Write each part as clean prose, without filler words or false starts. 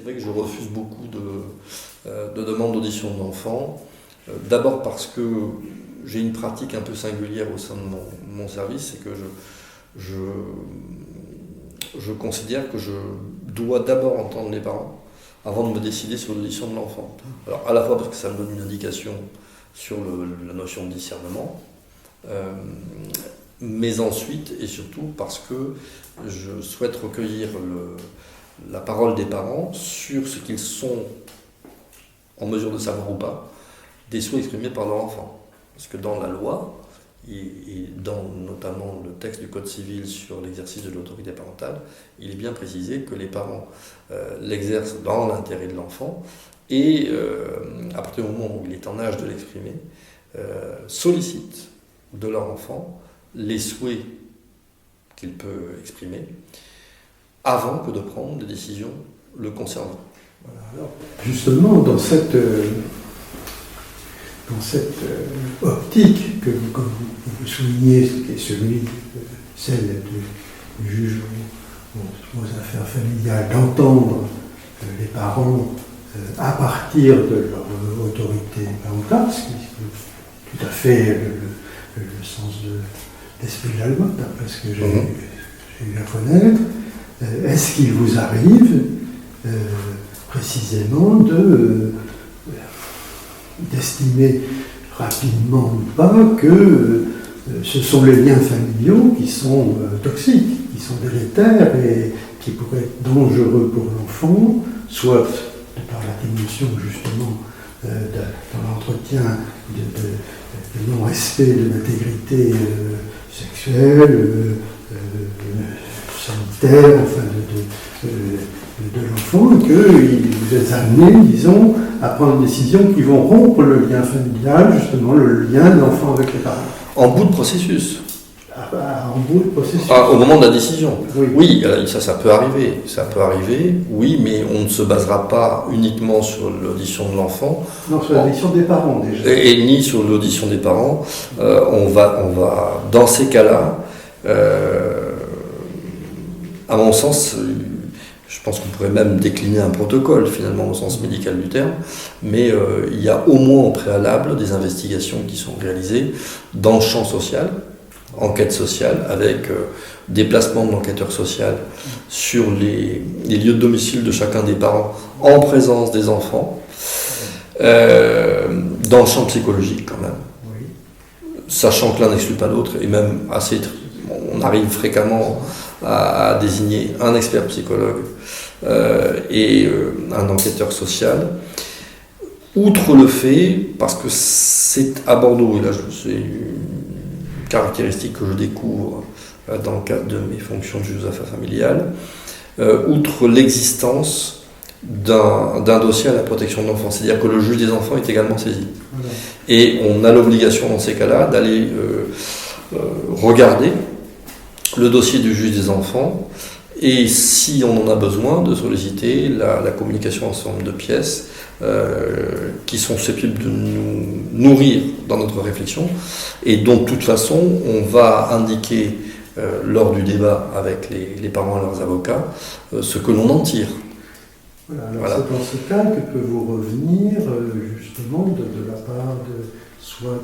vrai que je refuse beaucoup de demandes d'audition de l'enfant. D'abord parce que j'ai une pratique un peu singulière au sein de mon service, c'est que je considère que je dois d'abord entendre les parents avant de me décider sur l'audition de l'enfant. Alors à la fois parce que ça me donne une indication sur la notion de discernement, mais ensuite et surtout parce que je souhaite recueillir la parole des parents sur ce qu'ils sont en mesure de savoir ou pas des souhaits exprimés par leur enfant. Parce que dans la loi, et dans notamment le texte du Code civil sur l'exercice de l'autorité parentale, il est bien précisé que les parents l'exercent dans l'intérêt de l'enfant et, à partir du moment où il est en âge de l'exprimer, sollicitent de leur enfant les souhaits qu'il peut exprimer avant que de prendre des décisions le concernant. Voilà. Alors, justement, dans cette optique que comme vous soulignez, qui est celle du juge aux affaires familiales, d'entendre les parents à partir de leur autorité parentale, ce qui est tout à fait le sens l'esprit de la loi, d'après ce que j'ai eu à connaître. Est-ce qu'il vous arrive précisément d'estimer rapidement ou pas que ce sont les liens familiaux qui sont toxiques, qui sont délétères et qui pourraient être dangereux pour l'enfant, soit de par la dimension justement dans l'entretien de non-respect de l'intégrité sexuelle, sanitaire, enfin de l'enfant, et que vous êtes amené, disons, à prendre des décisions qui vont rompre le lien familial, justement le lien de l'enfant avec les parents. En bout de processus. En bout de processus. Au moment de la décision. Oui, ça peut arriver. Ça peut arriver, oui, mais on ne se basera pas uniquement sur l'audition de l'enfant. Non, sur l'audition des parents déjà. Et ni sur l'audition des parents. On va, dans ces cas-là, à mon sens, je pense qu'on pourrait même décliner un protocole, finalement, au sens médical du terme, mais il y a au moins au préalable des investigations qui sont réalisées dans le champ social, enquête sociale, avec déplacement de l'enquêteur social sur les lieux de domicile de chacun des parents, en présence des enfants, dans le champ psychologique quand même, sachant que l'un n'exclut pas l'autre, et même on arrive fréquemment à désigner un expert psychologue et un enquêteur social. Outre le fait, parce que c'est à Bordeaux, et là c'est une caractéristique que je découvre dans le cadre de mes fonctions de juge aux affaires familiales, outre l'existence d'un dossier à la protection de l'enfant, c'est-à-dire que le juge des enfants est également saisi. Voilà. Et on a l'obligation dans ces cas-là d'aller regarder le dossier du juge des enfants et, si on en a besoin, de solliciter la communication en ensemble de pièces qui sont susceptibles de nous nourrir dans notre réflexion et dont de toute façon on va indiquer lors du débat avec les parents et leurs avocats ce que l'on en tire. Voilà. C'est dans ce cas que peut vous revenir justement de la part soit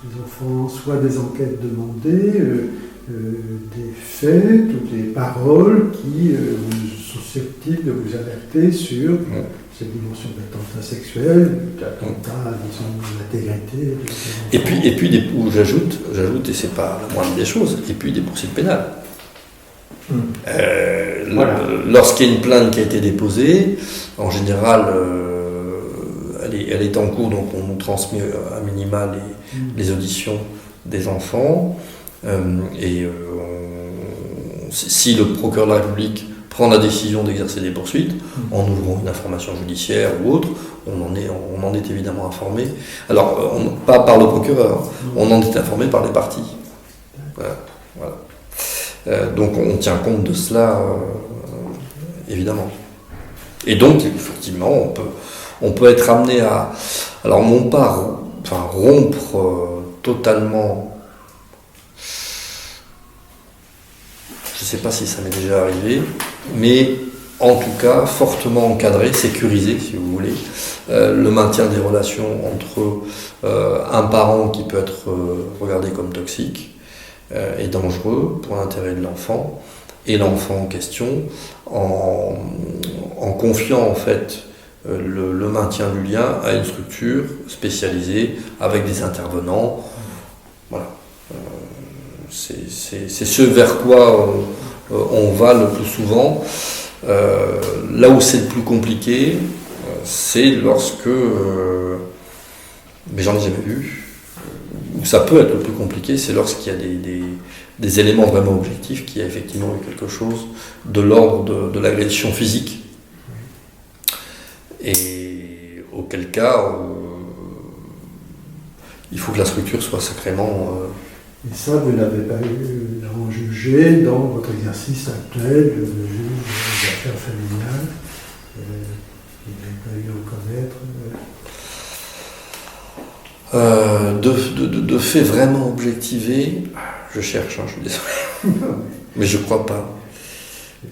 des enfants, soit des enquêtes demandées, des faits ou des paroles qui sont susceptibles de vous alerter sur cette dimension d'attentat sexuel, d'attentat, disons, de l'intégrité. Et puis j'ajoute, et c'est pas la moindre des choses, et puis des poursuites pénales. Lorsqu'il y a une plainte qui a été déposée, en général, elle est en cours, donc on nous transmet à minima les auditions des enfants. Si le procureur de la République prend la décision d'exercer des poursuites, en ouvrant une information judiciaire ou autre, on en est évidemment informé. Alors, pas par le procureur, on en est informé par les parties. Voilà. Donc on tient compte de cela, évidemment. Et donc, effectivement, on peut être amené à... Alors non pas rompre totalement... Je ne sais pas si ça m'est déjà arrivé, mais en tout cas fortement encadrer, sécuriser si vous voulez, le maintien des relations entre un parent qui peut être regardé comme toxique et dangereux pour l'intérêt de l'enfant et l'enfant en question, en confiant en fait le maintien du lien à une structure spécialisée avec des intervenants. Voilà. C'est ce vers quoi on va le plus souvent. Là où c'est le plus compliqué, c'est lorsque, mais j'en ai jamais vu, où ça peut être le plus compliqué, c'est lorsqu'il y a des éléments vraiment objectifs, qu'il y a effectivement eu quelque chose de l'ordre de l'agression physique, et auquel cas il faut que la structure soit sacrément... Et ça, vous n'avez pas eu à en juger dans votre exercice actuel de juge des affaires familiales. Vous n'avez pas eu à en connaître. De faits vraiment objectivés, je cherche, je suis désolé. Mais je crois pas.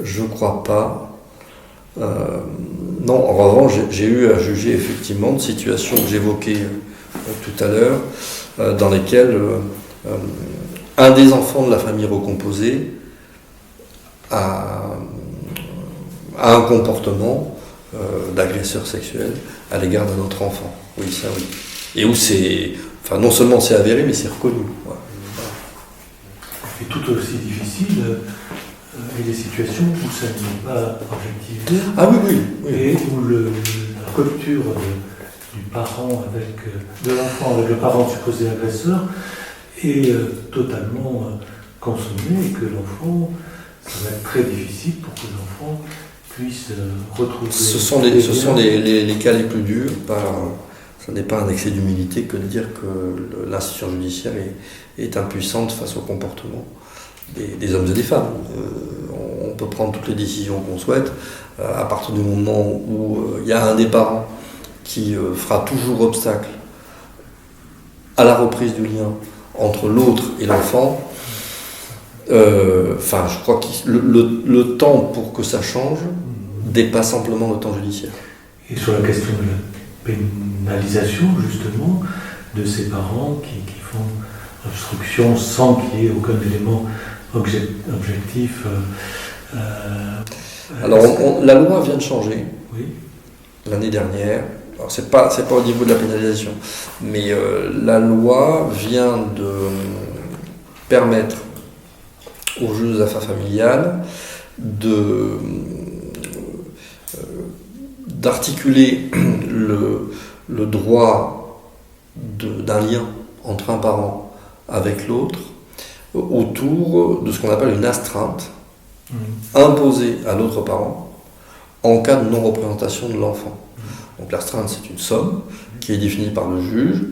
Je crois pas. Non, en revanche, j'ai eu à juger effectivement de situations que j'évoquais tout à l'heure, dans lesquelles un des enfants de la famille recomposée a un comportement d'agresseur sexuel à l'égard d'un autre enfant. Oui, ça oui. Et où c'est... Enfin, non seulement c'est avéré, mais c'est reconnu. Voilà. Et tout aussi difficile, il y a des situations où ça n'est pas objectivé. Ah oui. Et où la rupture du parent de l'enfant avec le parent supposé agresseur est totalement consommé et que l'enfant, ça va être très difficile pour que l'enfant puisse retrouver... Ce sont les cas les plus durs. Ce n'est pas un excès d'humilité que de dire que l'institution judiciaire est impuissante face au comportement des hommes et des femmes. On peut prendre toutes les décisions qu'on souhaite. À partir du moment où il y a un des parents qui fera toujours obstacle à la reprise du lien entre l'autre et l'enfant, je crois que le temps pour que ça change dépasse amplement le temps judiciaire. Et sur la question de la pénalisation, justement, de ces parents qui font obstruction sans qu'il y ait aucun élément objectif. Alors, la loi vient de changer, oui. L'année dernière. Alors, c'est pas au niveau de la pénalisation, mais la loi vient de permettre aux juges des affaires familiales d'articuler le droit d'un lien entre un parent avec l'autre autour de ce qu'on appelle une astreinte imposée à l'autre parent en cas de non-représentation de l'enfant. Donc l'astreinte, c'est une somme qui est définie par le juge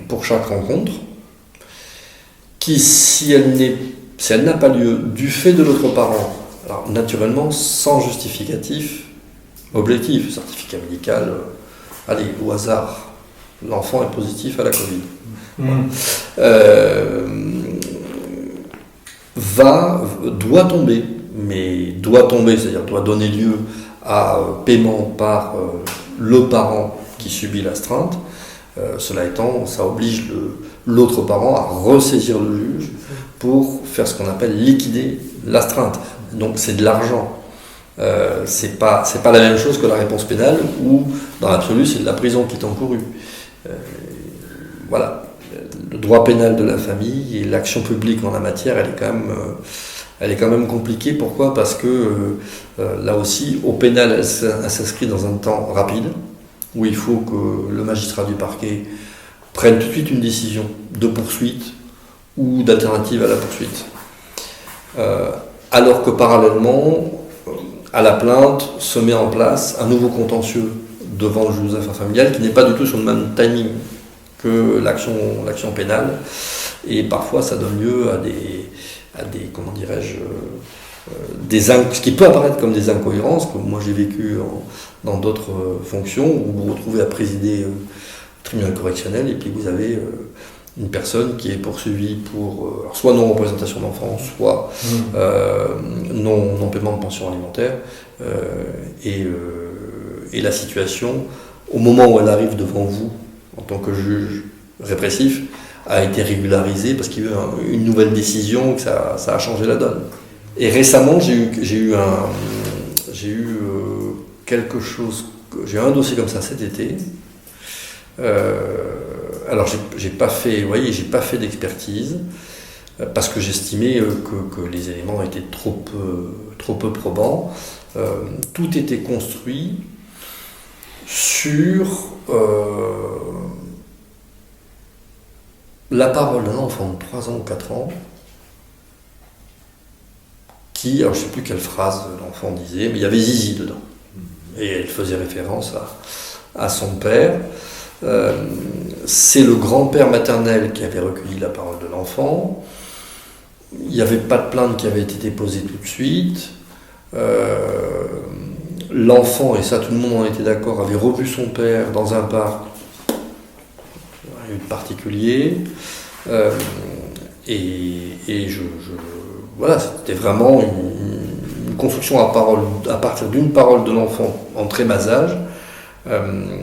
pour chaque rencontre, qui, si elle n'a pas lieu du fait de l'autre parent, alors naturellement sans justificatif objectif, certificat médical, allez, au hasard, l'enfant est positif à la Covid. Doit tomber, c'est-à-dire doit donner lieu à paiement par le parent qui subit l'astreinte. Cela étant, ça oblige l'autre parent à ressaisir le juge pour faire ce qu'on appelle liquider l'astreinte. Donc c'est de l'argent. C'est pas la même chose que la réponse pénale où, dans l'absolu, c'est de la prison qui est encourue. Voilà. Le droit pénal de la famille et l'action publique en la matière, elle est quand même compliquée. Pourquoi ? Parce que là aussi, au pénal, elle s'inscrit dans un temps rapide, où il faut que le magistrat du parquet prenne tout de suite une décision de poursuite ou d'alternative à la poursuite. Alors que parallèlement, à la plainte, se met en place un nouveau contentieux devant le juge des affaires familiales qui n'est pas du tout sur le même timing que l'action pénale. Et parfois, ça donne lieu à des comment dirais-je, ce qui peut apparaître comme des incohérences, que moi j'ai vécu dans d'autres fonctions, où vous vous retrouvez à présider le tribunal correctionnel et puis vous avez une personne qui est poursuivie pour soit non-représentation d'enfant, soit non-paiement de pension alimentaire, et la situation, au moment où elle arrive devant vous, en tant que juge répressif, a été régularisée parce qu'il y a eu une nouvelle décision, que ça a changé la donne. Et récemment, j'ai eu quelque chose, j'ai eu un dossier comme ça cet été. Alors j'ai pas fait d'expertise parce que j'estimais que les éléments étaient trop peu probants. Tout était construit sur la parole d'un enfant de 3 ans ou 4 ans qui, alors je ne sais plus quelle phrase l'enfant disait, mais il y avait Zizi dedans. Et elle faisait référence à son père. C'est le grand-père maternel qui avait recueilli la parole de l'enfant. Il n'y avait pas de plainte qui avait été déposée tout de suite. L'enfant, et ça tout le monde en était d'accord, avait revu son père dans un parc, rien de particulier. Voilà, c'était vraiment une construction à partir d'une parole de l'enfant en très bas âge,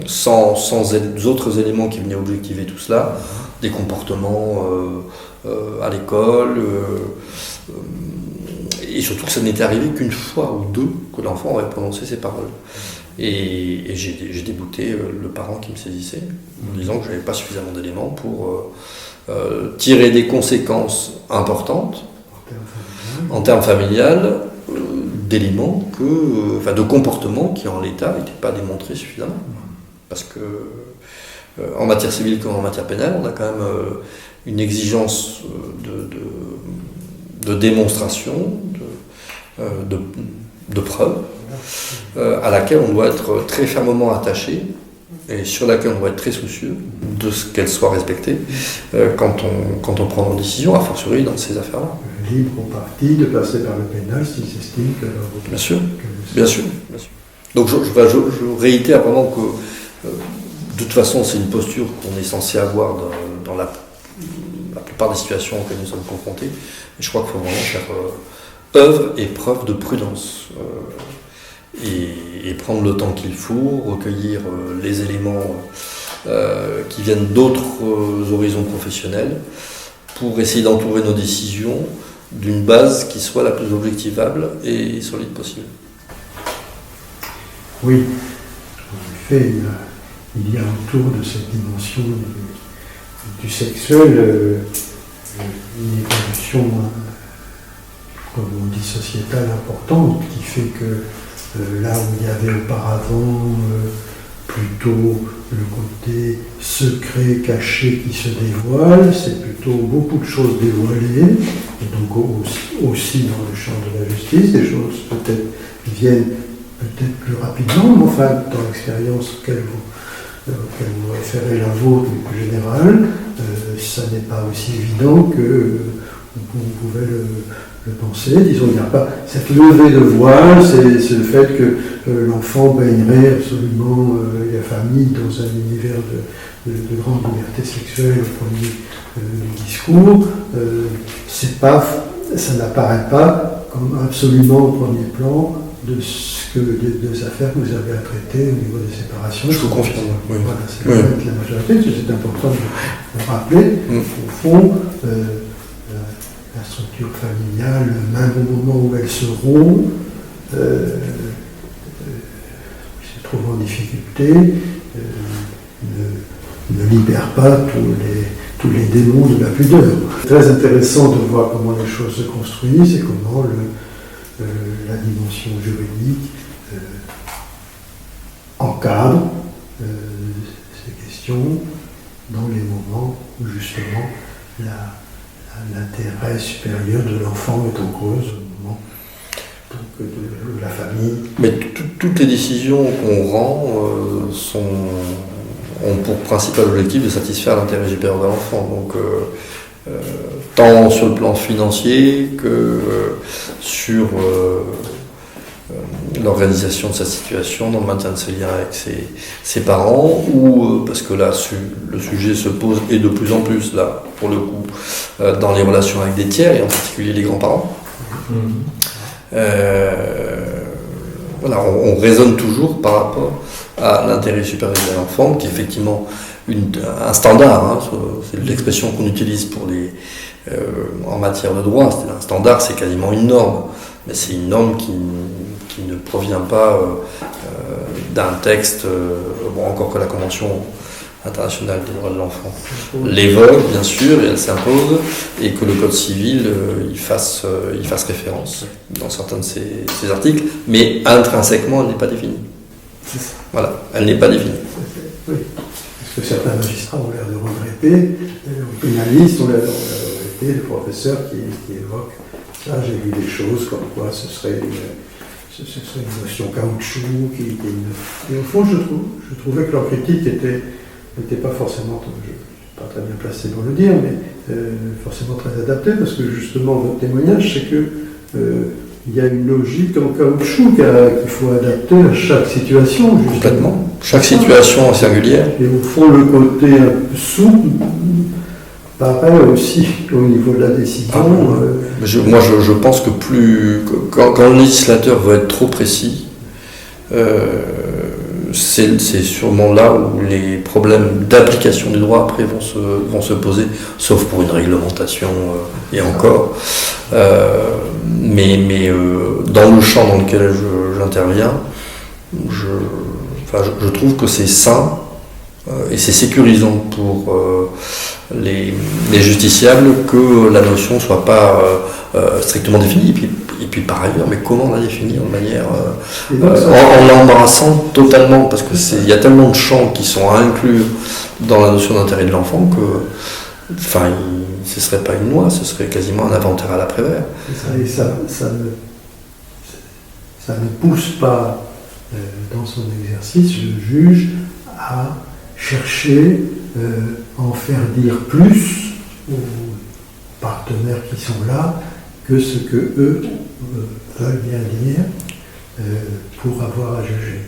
sans autres éléments qui venaient objectiver tout cela, des comportements à l'école, et surtout que ça n'était arrivé qu'une fois ou deux que l'enfant aurait prononcé ces paroles. Et j'ai débouté le parent qui me saisissait, en disant que je n'avais pas suffisamment d'éléments pour tirer des conséquences importantes en termes familial, d'éléments de comportements qui en l'état n'étaient pas démontrés suffisamment. Parce que en matière civile comme en matière pénale, on a quand même une exigence de démonstration, de preuve, à laquelle on doit être très fermement attaché et sur laquelle on doit être très soucieux de ce qu'elle soit respectée quand on prend nos décisions, a fortiori dans ces affaires-là. Libre aux parties de passer par le pénal s'ils estiment que leur vocation... Bien sûr. Donc je réitère vraiment que de toute façon c'est une posture qu'on est censé avoir dans la plupart des situations auxquelles nous sommes confrontés. Et je crois qu'il faut vraiment faire œuvre et preuve de prudence. Et prendre le temps qu'il faut, recueillir les éléments qui viennent d'autres horizons professionnels pour essayer d'entourer nos décisions d'une base qui soit la plus objectivable et solide possible. Oui, en effet, il y a autour de cette dimension du sexuel une évolution, comme on dit, sociétale importante, qui fait que là où il y avait auparavant plutôt le côté secret, caché qui se dévoile, c'est plutôt beaucoup de choses dévoilées, et donc aussi dans le champ de la justice, des choses peut-être qui viennent peut-être plus rapidement, mais enfin dans l'expérience auquel vous référez la vôtre, mais plus générale, ça n'est pas aussi évident que vous pouvez le penser. Disons, il n'y a pas cette levée de voile, c'est le fait que l'enfant baignerait absolument la famille dans un univers de grande liberté sexuelle au premier du discours. Ça n'apparaît pas comme absolument au premier plan des affaires que vous avez à traiter au niveau des séparations. Je vous confirme. Oui. Voilà, c'est la majorité, c'est important de rappeler. Au fond, la structure familiale, même au moment où elle se rompt, se trouve en difficulté, ne libère pas tous les démons de la pudeur. C'est très intéressant de voir comment les choses se construisent et comment la dimension juridique encadre ces questions dans les moments où justement l'intérêt supérieur de l'enfant est en cause, au moment de la famille. Mais toutes les décisions qu'on rend ont pour principal objectif de satisfaire l'intérêt supérieur de l'enfant. Donc, tant sur le plan financier que sur l'organisation de sa situation, dans le maintien de ses liens avec ses parents, ou parce que là le sujet se pose, et de plus en plus là pour le coup, dans les relations avec des tiers, et en particulier les grands-parents. Voilà, on raisonne toujours par rapport à l'intérêt supérieur de l'enfant, qui est effectivement un standard, hein, c'est l'expression qu'on utilise pour en matière de droit. C'est un standard, c'est quasiment une norme, mais c'est une norme qui ne provient pas d'un texte, encore que la Convention internationale des droits de l'enfant l'évoque, bien sûr, et elle s'impose, et que le Code civil y fasse référence dans certains de ses articles, mais intrinsèquement, elle n'est pas définie. Voilà, elle n'est pas définie. Oui, parce que certains magistrats ont l'air de regretter, les pénalistes ont l'air de regretter, le professeur qui évoque ça. J'ai vu des choses comme quoi ce serait une notion caoutchouc, et au fond, je trouvais que leur critique n'était pas forcément, je ne suis pas très bien placé pour le dire, mais forcément très adaptée, parce que justement, votre témoignage, c'est que il y a une logique en caoutchouc qu'il faut adapter à chaque situation. Justement. Complètement. Chaque situation est singulière. Et au fond, le côté un peu souple paraît aussi au niveau de la décision. Moi, je pense que quand le législateur veut être trop précis, c'est sûrement là où les problèmes d'application du droit après vont se poser, sauf pour une réglementation et encore. Mais dans le champ dans lequel j'interviens, je trouve que c'est sain et c'est sécurisant pour les justiciables que la notion ne soit pas strictement définie. Et puis par ailleurs, mais comment la définir de manière en l'embrassant totalement, parce que y a tellement de champs qui sont à inclure dans la notion d'intérêt de l'enfant que, ce serait pas une loi, ce serait quasiment un inventaire à la Prévert. Et ça ne pousse pas dans son exercice le juge à chercher à en faire dire plus aux partenaires qui sont là que ce que eux veulent bien dire pour avoir à juger.